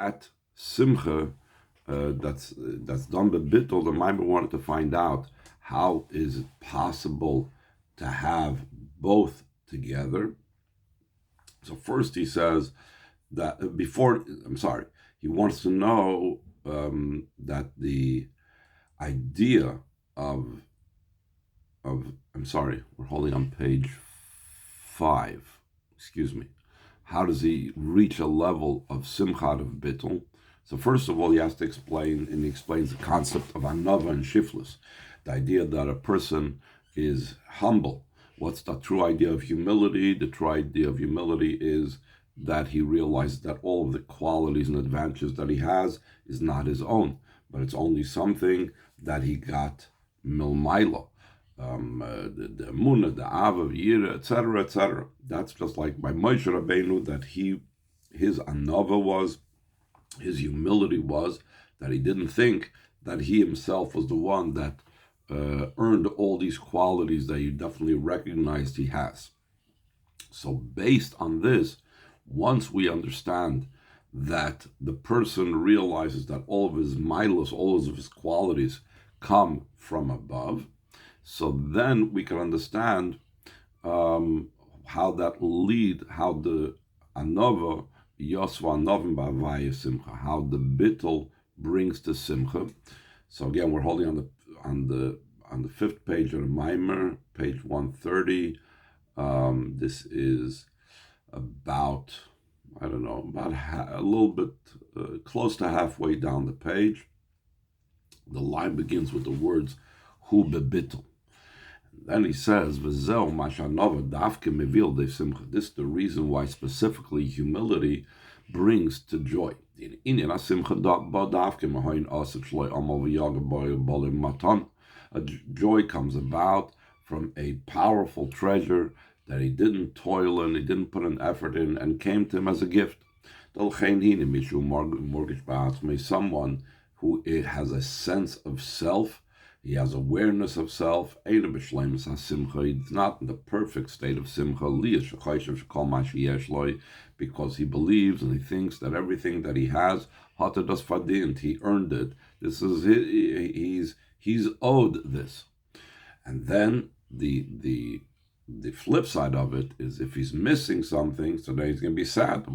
at simcha that's done by bittul, the Maimer wanted to find out how is it possible to have both together. So first he says that he wants to know that the idea of we're holding on page 5. Excuse me. How does he reach a level of simchat of bittul? So first of all, he has to explain, and he explains the concept of anava and shiflus, the idea that a person is humble. What's the true idea of humility? The true idea of humility is that he realizes that all of the qualities and advantages that he has is not his own, but it's only something that he got milmaila. The emunah, the ava, yira, etc., etc. That's just like by Moshe Rabbeinu, that his anava was, his humility was that he didn't think that he himself was the one that earned all these qualities that you definitely recognized he has. So based on this, once we understand that the person realizes that all of his milos, all of his qualities come from above, so then we can understand how that will lead, how the anova, yosva anovim ba'avaya simcha, how the bittul brings to simcha. So again, we're holding on the 5th page of the Maimer, page 130. This is about a little bit close to halfway down the page. The line begins with the words hu bebittul. Then he says, "V'zeu mashanova davke mevil de simcha." This is the reason why specifically humility brings to joy. A joy comes about from a powerful treasure that he didn't toil in, he didn't put an effort in, and came to him as a gift. Someone who has a sense of self, he has awareness of self. He's not in the perfect state of simcha, because he believes and he thinks that everything that he has, he earned it. This is he's owed this. And then the flip side of it is, if he's missing something, so then he's going to be sad.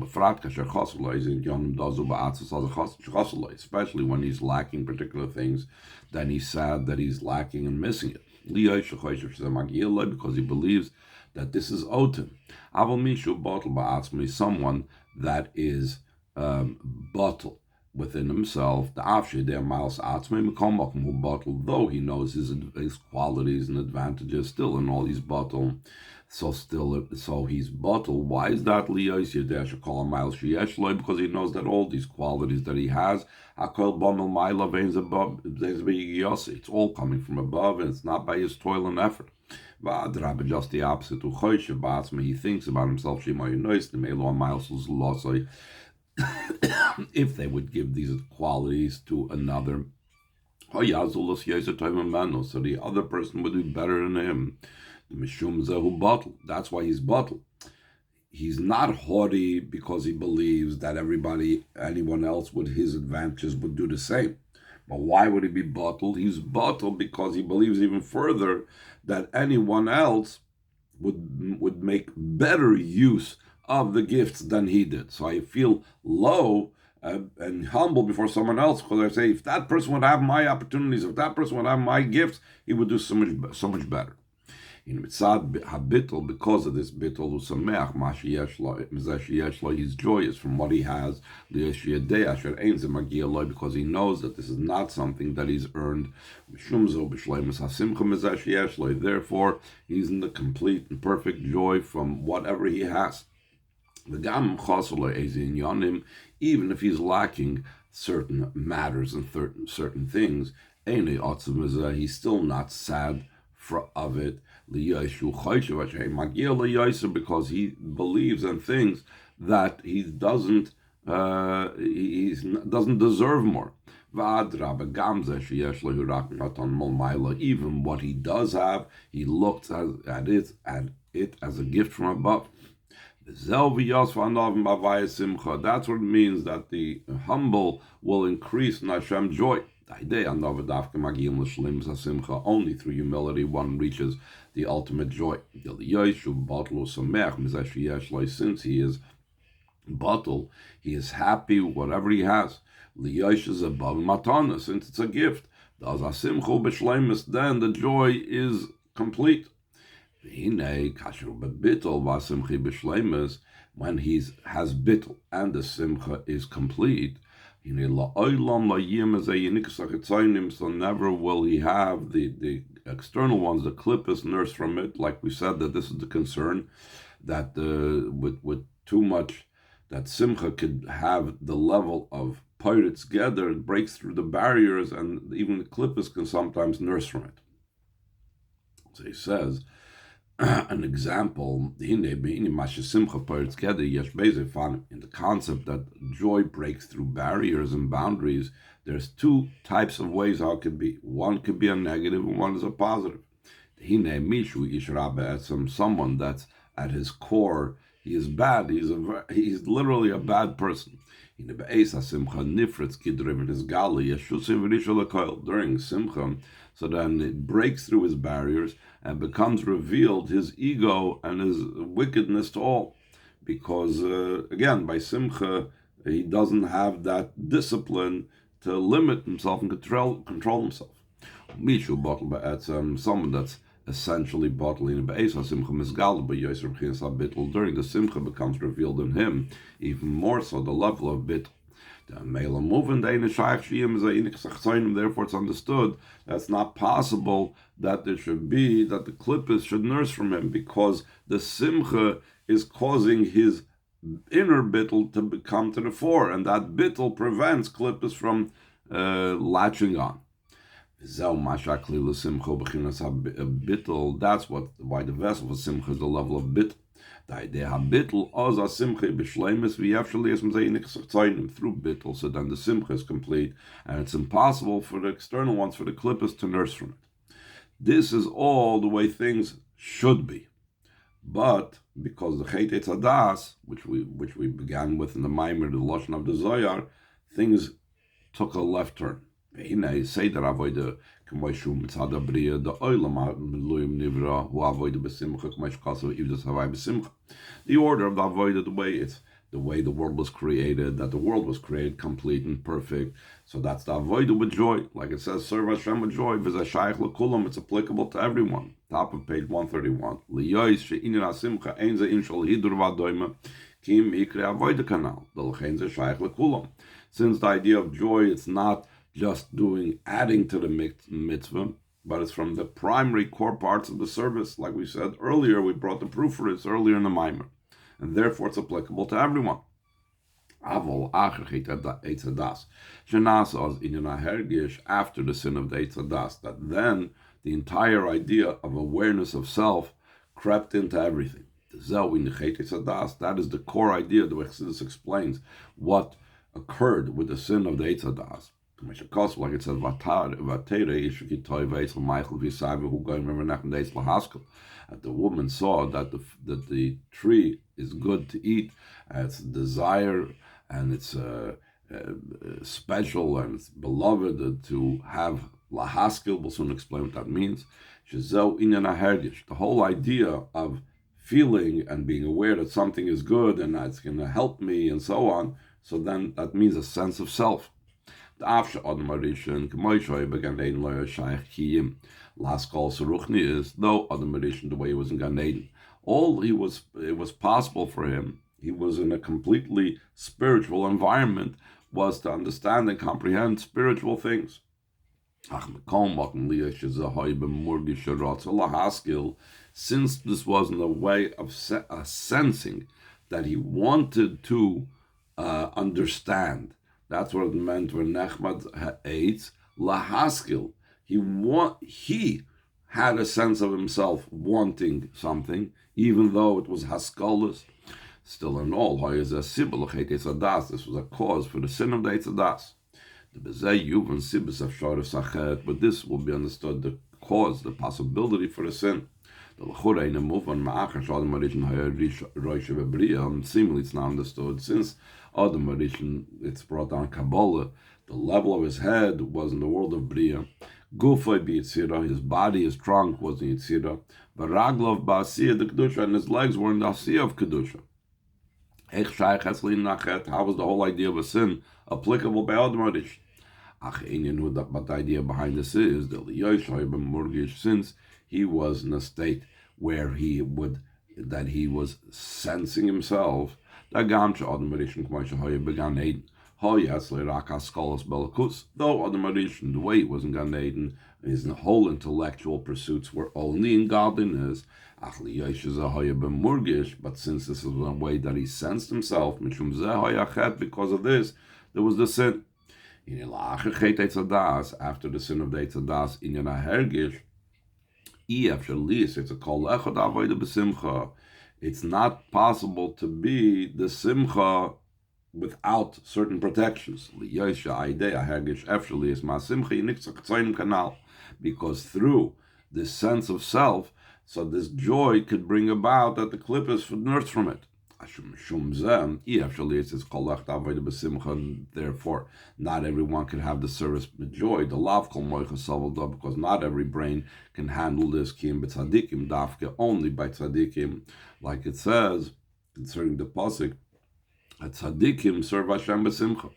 Especially when he's lacking particular things, then he's sad that he's lacking and missing it. Because he believes that this is owed to him. Someone that is bottled within himself, though he knows his qualities and advantages, still in all he's bottled. So he's bottled. Why is that? Because he knows that all these qualities that he has, it's all coming from above, and it's not by his toil and effort. Just the opposite. He thinks about himself. If they would give these qualities to another, so the other person would be better than him. That's why he's bottled. He's not haughty because he believes that anyone else with his advantages would do the same. But why would he be bottled? He's bottled because he believes even further that anyone else would make better use of the gifts than he did. So I feel low and humble before someone else, because I say, if that person would have my opportunities, if that person would have my gifts, he would do so much better. In mitzad habittul, because of this bittul, he's joyous from what he has, because he knows that this is not something that he's earned. Therefore, he's in the complete and perfect joy from whatever he has. Even if he's lacking certain matters and certain things, he's still not sad of it, because he believes and thinks that he doesn't deserve more. Even what he does have, he looks at it as a gift from above. That's what it means, that the humble will increase in Hashem joy. Only through humility one reaches the ultimate joy. Since he is bottle, he is happy with whatever he has. Is above matana, since it's a gift. Then the joy is complete. When he has bittul and the simcha is complete, so never will he have the external ones, the klippus, nurse from it. Like we said, that this is the concern, that with too much, that simcha could have the level of pirates together, it breaks through the barriers, and even the klippus can sometimes nurse from it. So he says, an example, in the concept that joy breaks through barriers and boundaries, there's two types of ways how it could be. One could be a negative and one is a positive. Someone that's at his core, he is bad, he's literally a bad person. During simcha, so then it breaks through his barriers and becomes revealed his ego and his wickedness to all. Because, again, by simcha, he doesn't have that discipline to limit himself and control himself. Someone that's essentially bottling during the simcha becomes revealed in him, even more so the level of bit. Therefore, it's understood that's not possible that there should be, that the klippus should nurse from him, because the simcha is causing his inner bittul to come to the fore, and that bittul prevents klippus from latching on. That's why the vessel of simcha is the level of bittul. Through bittul, so then the simcha is complete, and it's impossible for the external ones, for the klippus, to nurse from it. This is all the way things should be, but because the chet etzadas, which we began with in the Maimer, the lashon of the Zohar, things took a left turn. The order of the avodah, the way the world was created, that the world was created complete and perfect. So that's the avodah with joy. Like it says, serve Hashem with joy. It's applicable to everyone. Top of page 131. Since the idea of joy, it's not just adding to the mitzvah, but it's from the primary core parts of the service. Like we said earlier, we brought the proof for this earlier in the Maimer, and therefore it's applicable to everyone. After the sin of the Eitzadas, that then the entire idea of awareness of self crept into everything. That is the core idea. The way Chassidus explains what occurred with the sin of the Eitzadas. Like it says, that the woman saw that the tree is good to eat, and it's a desire, and it's special, and it's beloved to have lahaskil. We'll soon explain what that means. The whole idea of feeling and being aware that something is good and that it's going to help me and so on, so then that means a sense of self. Last call Saruchni is, though Adam Marishan, the way he was in Gan Eden, it was possible for him, he was in a completely spiritual environment, was to understand and comprehend spiritual things. Since this was in a way of sensing that he wanted to understand. That's what it meant when Nechmad ate lahaskil. He had a sense of himself wanting something, even though it was haskalas. Still in all, this was a cause for the sin of the Eitzadas. But this will be understood, the cause, the possibility for the sin. Seemingly it's not understood since Adam Rishon, it's brought down Kabbalah, the level of his head was in the world of Bria. Gufay b'Yitzira, his body, his trunk was in Yitzira. V'raglov ba'asiyah the Kedusha, and his legs were in the Asiyah of Kedusha. How was the whole idea of a sin applicable by Adam Rishon? But the idea behind this is that since he was in a state where he was sensing himself, though Adam Rishon, the way it was in Gan Eden, his whole intellectual pursuits were only in godliness. But since this is a way that he sensed himself, because of this, there was the sin. After the sin of the Eitzadas, in Yana Hergish, it's not possible to be the Simcha without certain protections. Because through this sense of self, so this joy could bring about that the clippers would nurse from it. Therefore, not everyone can have the service with joy. The lav kol moicha, because not every brain can handle this. Only by tzadikim, like it says concerning the pasuk, at tzadikim serve Hashem b'simcha.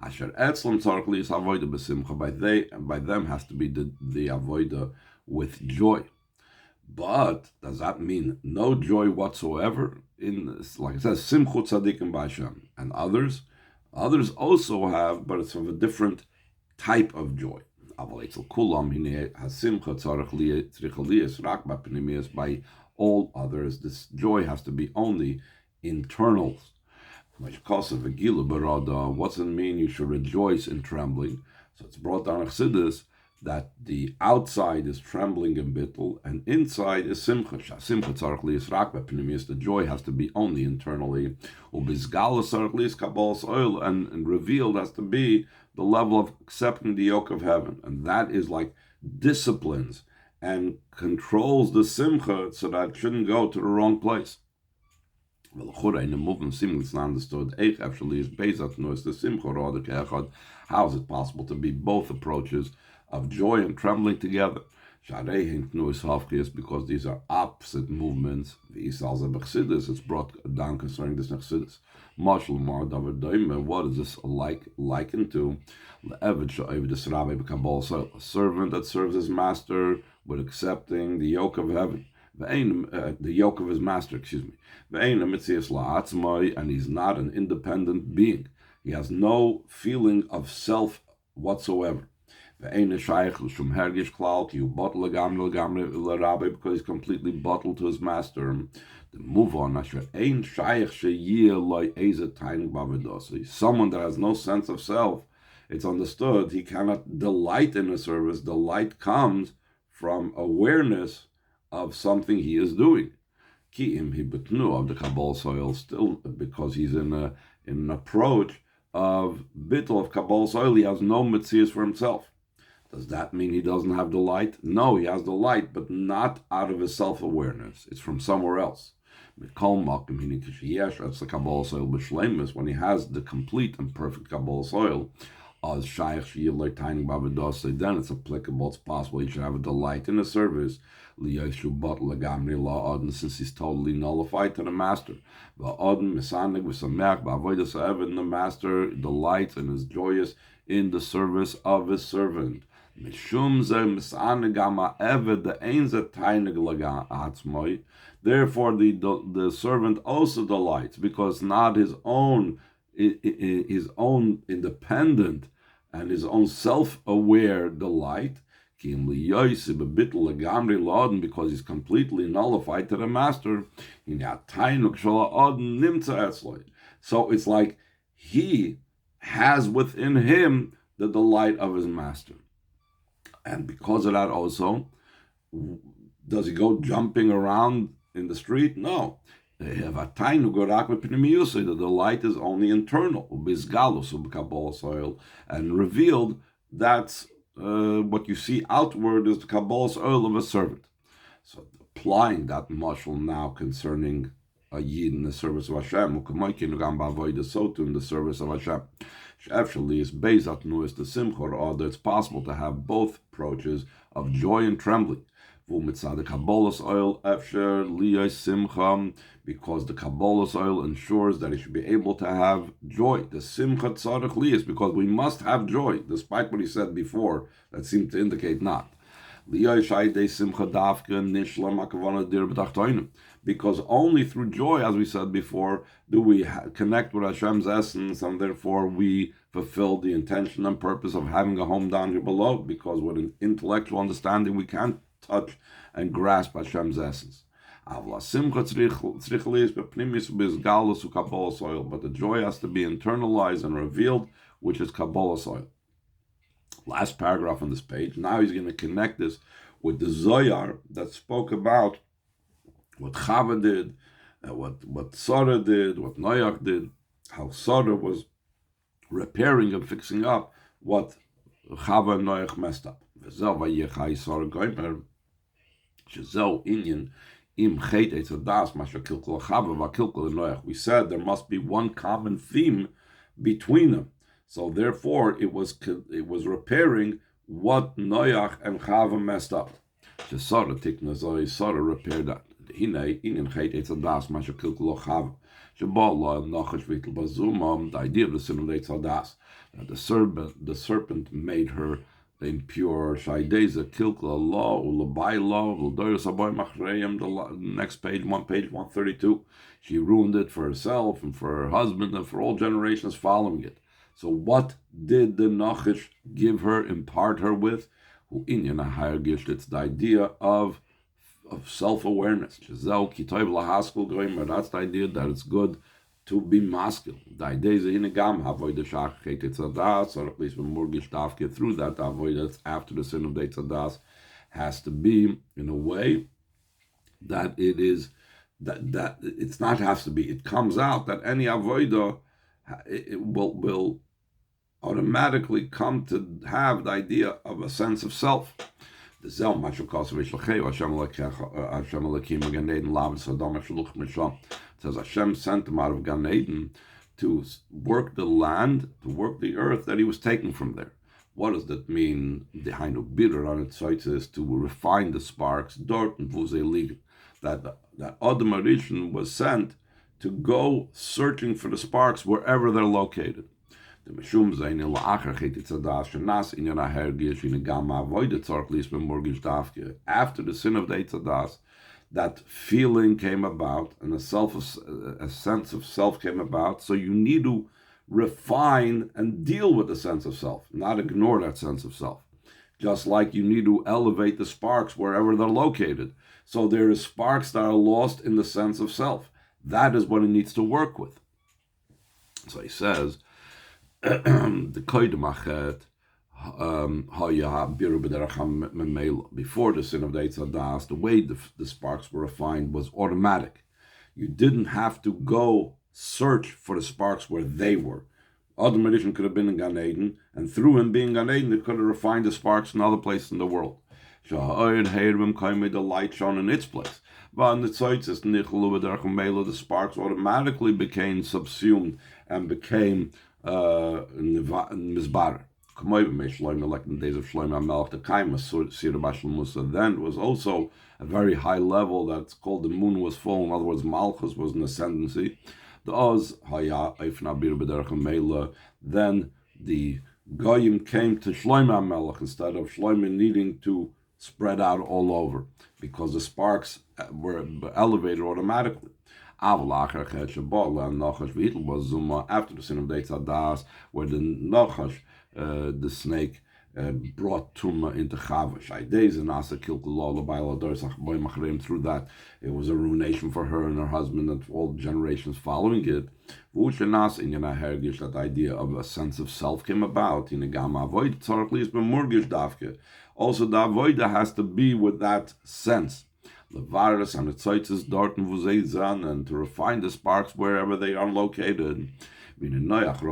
Asher etzlam tzarich li avoda b'simcha. By them has to be the avoda with joy. But does that mean no joy whatsoever? Like it says, simchut tzadikim b'Hashem, and others also have, but it's of a different type of joy. By all others, this joy has to be only internals. What's it mean you should rejoice in trembling? So it's brought down Chassidus that the outside is trembling and bittul, and inside is simcha. The joy has to be only internally. And revealed has to be the level of accepting the yoke of heaven. And that is like disciplines and controls the simcha so that it shouldn't go to the wrong place. In the movement, seemingly it's not understood. How is it possible to be both approaches of joy and trembling together? Because these are opposite movements. It's brought down concerning this Chassidus. What is this likened to? A servant that serves his master with accepting the yoke of heaven. The yoke of his master, and he's not an independent being. He has no feeling of self whatsoever. Because he's completely bottled to his master. The move on, someone that has no sense of self, it's understood he cannot delight in a service. Delight comes from awareness of something he is doing. Of the Kabbalah soil, still because he's in an approach of bittul of Kabbalah soil, he has no metzias for himself. Does that mean he doesn't have delight? No, he has delight, but not out of his self-awareness. It's from somewhere else. When he has the complete and perfect Kabbalah soil, then it's applicable, it's possible he should have a delight in a service, since he's totally nullified to the master. And the master delights and is joyous in the service of his servant. Therefore, the servant also delights, because not his own independent and his own self-aware delight, because he's completely nullified to the master. So it's like he has within him the delight of his master. And because of that also, does he go jumping around in the street? No. The delight is only internal, and revealed. That's what you see outward is the Kabbalah oil of a servant. So the applying that mashal now concerning a yid in the service of Hashem, so too in the service of Hashem. Actually, is Bezat Nuis the Simcha, or it's possible to have both approaches of joy and trembling. Because the Kabbalah's oil ensures that he should be able to have joy. The Simcha Tzarech Liyas, because we must have joy, despite what he said before, that seemed to indicate not. Because only through joy, as we said before, do we connect with Hashem's essence, and therefore we fulfill the intention and purpose of having a home down here below, because with an intellectual understanding we can't touch and grasp Hashem's essence. But the joy has to be internalized and revealed, which is Kabbalah's oil. Last paragraph on this page. Now he's going to connect this with the Zohar that spoke about what Chava did, what Sarah did, what Noach did, how Sarah was repairing and fixing up what Chava and Noach messed up. We said there must be one common theme between them. So therefore, it was repairing what Noach and Chava messed up. Sarah repaired that. The idea of the sin of the Eitzadas, that the serpent made her impure. The next page 132. She ruined it for herself and for her husband and for all generations following it. So what did the Nachash give her, impart her with? It's the idea of self-awareness. That's the idea that it's good to be masculine. The idea is or at least when Murgish Dafke through that avoid after the sin of the Eitzadas has to be in a way that it is that it's not has to be. It comes out that any avoida it will automatically come to have the idea of a sense of self. The Zel Mashal says Hashem sent him out of Gan Eden to work the land, to work the earth that he was taken from there. What does that mean? The Hainu Bitter on its site is to refine the sparks, dort and vuze liegen. That Adam Arishon was sent to go searching for the sparks wherever they're located. The Meshum Zainil Acher Chetitzadas Shanas in Yana Hergish in Gama avoided Tzarklis Ben Morgish Dafke. After the sin of the Eitzadas, that feeling came about and a sense of self came about. So you need to refine and deal with the sense of self, not ignore that sense of self. Just like you need to elevate the sparks wherever they're located. So there is sparks that are lost in the sense of self. That is what he needs to work with. So he says, the Koidemachet before the sin of the Eitzadas, the way the sparks were refined was automatic. You didn't have to go search for the sparks where they were. Adam Rishon could have been in Gan Eden, and through him being Gan Eden, it could have refined the sparks in other places in the world. The light shone in its place. The sparks automatically became subsumed and became mizbar. Like in the days of Shlomo HaMelech, the Kaimas Sira Bashal Musa, then was also a very high level that's called the moon was full. In other words, Malchus was an ascendancy. The Oz Haya Eifna Bir B'derech HaMeila. Then the Goyim came to Shlomo HaMelech instead of Shlomo needing to spread out all over because the sparks were elevated automatically. After the sin of the Eitzadas, where the Nachash, the snake, brought Tumah into Chava. Through that, it was a ruination for her and her husband and all the generations following it. That idea of a sense of self came about. Also, the avoida has to be with that sense. Levaris and its sites is dort and vuzeizan, and to refine the sparks wherever they are located. Noach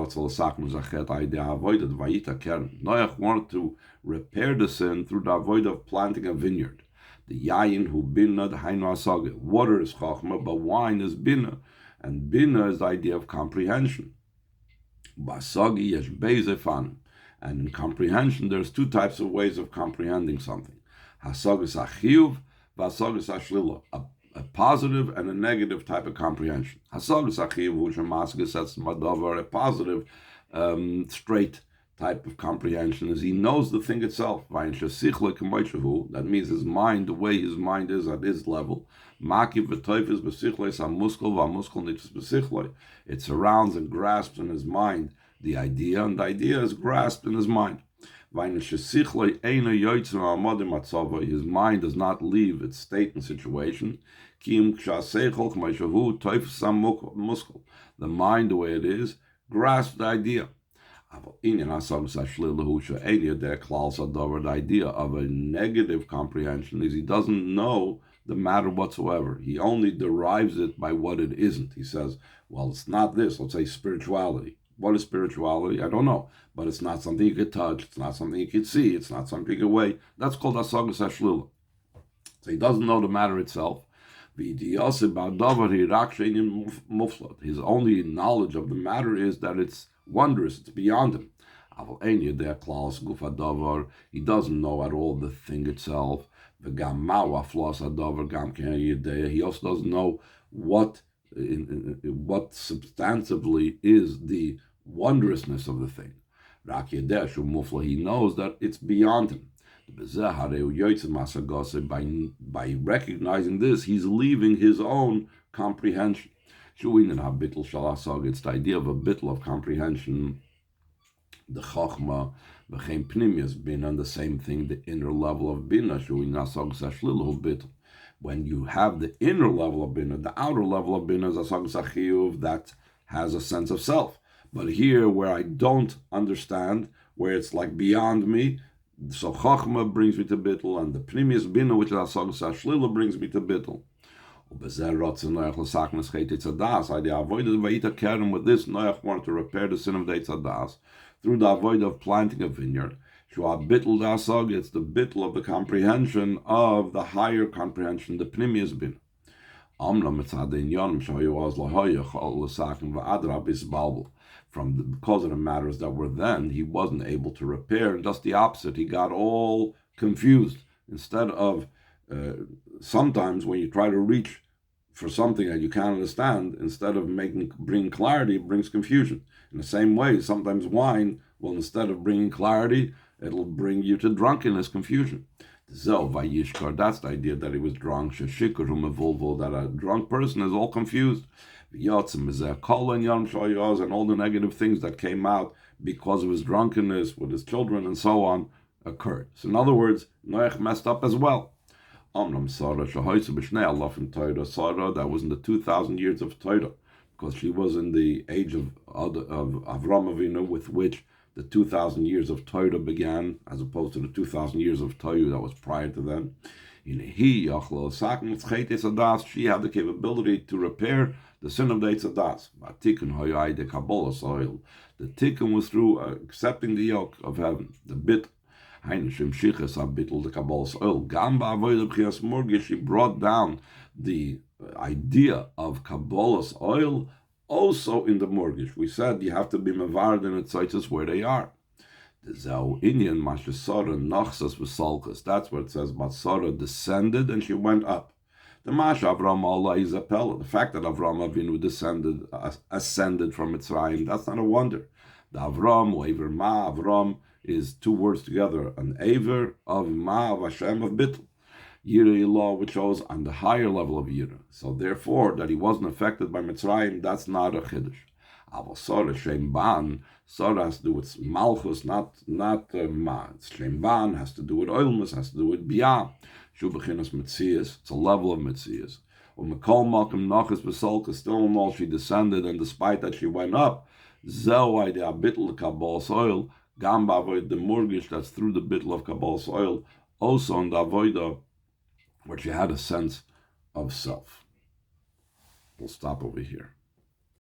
wanted to repair the sin through the avoid of planting a vineyard. The yayin hu bina, the hainu asaga. Water is chachma, but wine is bina. And bina is the idea of comprehension. Basagi yesh beizefan. And in comprehension, there's two types of ways of comprehending something. Hasagas achiyuv, vasagas ashlila. A positive and a negative type of comprehension. Hasagas achiyuv, which a positive, straight type of comprehension is he knows the thing itself. That means his mind, the way his mind is at his level. It surrounds and grasps in his mind the idea, and the idea is grasped in his mind. His mind does not leave its state and situation. The mind, the way it is, grasps the idea. The idea of a negative comprehension is he doesn't know the matter whatsoever. He only derives it by what it isn't. He says, well, it's not this. Let's say spirituality. What is spirituality? I don't know. But it's not something you could touch. It's not something you could see. It's not something you could weigh. That's called asagas hashlila. So he doesn't know the matter itself. His only knowledge of the matter is that it's wondrous, it's beyond him. He doesn't know at all the thing itself. He also doesn't know what substantively is the wondrousness of the thing. He knows that it's beyond him. By recognizing this, he's leaving his own comprehension. It's the idea of a bittul of comprehension. The chachma, v'chein pnimius bina, and the same thing, the inner level of bina. When you have the inner level of bina, the outer level of bina is asagas achiyuv, that has a sense of self. But here, where I don't understand, where it's like beyond me, so chachma brings me to bittul, and the pnimius bina, which is asagas hashlila, brings me to bittul. With this, Noach wanted to repair the sin of the Eitzadas through the avoid of planting a vineyard. It's the bittul of the comprehension of the higher comprehension, the pnimius bin. Because of the matters that were then, he wasn't able to repair. Just the opposite, he got all confused. Instead of sometimes when you try to reach for something that you can't understand, instead of bringing clarity, it brings confusion. In the same way, sometimes wine will, instead of bringing clarity, it'll bring you to drunkenness, confusion. That's the idea that he was drunk. That a drunk person is all confused. And all the negative things that came out because of his drunkenness with his children and so on occurred. So in other words, Noach messed up as well. Sarah, that was in the 2,000 years of Torah, because she was in the age of Avram Avinu, with which the 2,000 years of Torah began, as opposed to the 2,000 years of Torah that was prior to them. She had the capability to repair the sin of the Eitzadas. The tikkun was through accepting the yoke of heaven, the bit. She brought down the idea of Kabbalah's oil also in the mortgage. We said you have to be mavard in its sites where they are. That's where it says, but Sarah descended and she went up. The Mash Avram Allah is a Pella. The fact that Avram Avinu ascended from Mitzrayim, that's not a wonder. The Avram, Aver Ma, Avram is two words together, an Aver of Ma, of Hashem, of Bittul. Yireh Ilah, which shows on the higher level of Yireh. So therefore, that he wasn't affected by Mitzrayim, that's not a Chiddush. Aval Sarah, Shem Ban, Sarah has to do with Malchus, not Ma. Shem Ban has to do with Oilmus, has to do with Biyah. Shubachinas Metzias, it's a level of Metzias. When Mekol Malkim Nachas Besalka, still in all she descended, and despite that she went up, Zewai de Abitl Kabbal's oil, Gamba avoid the mortgage that's through the bitl of Kabbal's oil, also in the avoida, where she had a sense of self. We'll stop over here.